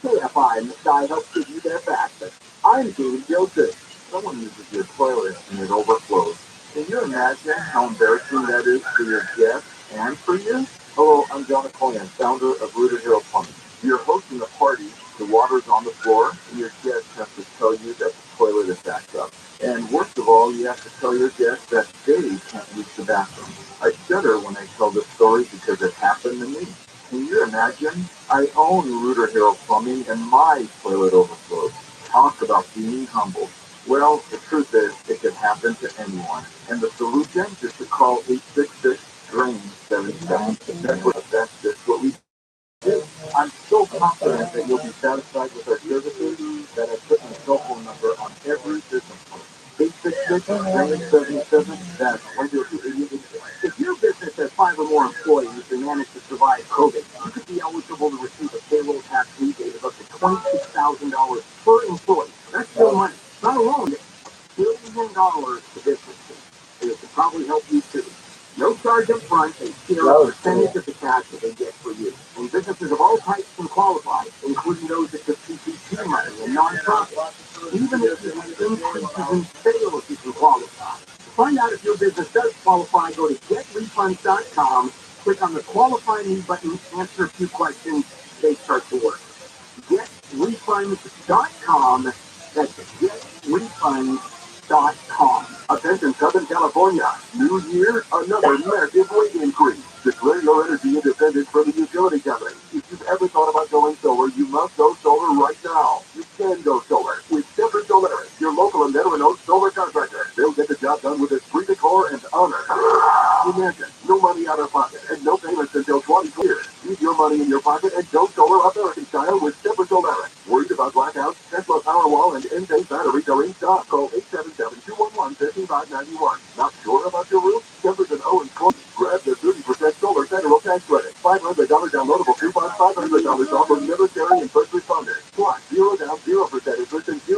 KFI in the sky helps give you their facts. I'm David Joseph. Someone uses your toilet and it overflows. Can you imagine how embarrassing that is for your guests and for you? Hello, I'm John Coyan, founder of Rooter Hero Plumbing. You're hosting a party, the water's on the floor, and your guests have to tell you that the toilet is backed up. And worst of all, you have to tell your guests that they can't use the bathroom. I shudder when I tell this story because it happened to me. Can you imagine? I own Rooter Hero Plumbing and my toilet overflows. Talk about being humbled. Well, the truth is, it could happen to anyone. And the solution is to call 866-DRAIN-77. That's what we do. I'm so confident that you'll be satisfied with our services that I put my cell phone number on every business card. 866-DRAIN-77. That's 10288. If your business has 5 or more employees and manage to survive COVID, you could be eligible to receive a payroll tax rebate of up to $26,000 per employee. That's still money. Not alone, $1 billion to businesses. It would probably help you too. No charge up front, and share a percentage of the cash that they get for you. And businesses of all types can qualify, including those that get PPP money and nonprofits. Even if you have increases in sales, you can qualify. To find out if your business does qualify, go to getrefunds.com, click on the Qualify Me button, answer a few questions, they start to work. Getrefunds.com. That's getrefunds.com. Attention, Southern California. New year, another massive rate increase. Declare your energy independence from the utility company. If you've ever thought about going solar, you must go solar right now. You can go solar with TRILLIONAIRE, your local and veteran-owned solar contractor. They'll get the job done with esprit de corps and honor. Imagine, no money out of pocket and no payments until 20 years. Keep your money in your pocket and go solar American style with TRILLIONAIRE. Worried about blackouts, Tesla Powerwall, and in-date batteries are in stock. Call 877-211-5591. Not sure about your roof? Jefferson Owens Corp. Grab the 30% solar federal tax credit. $500 downloadable coupon, $500 off for military and first responders. Plus, 0 down, 0% interest, and 0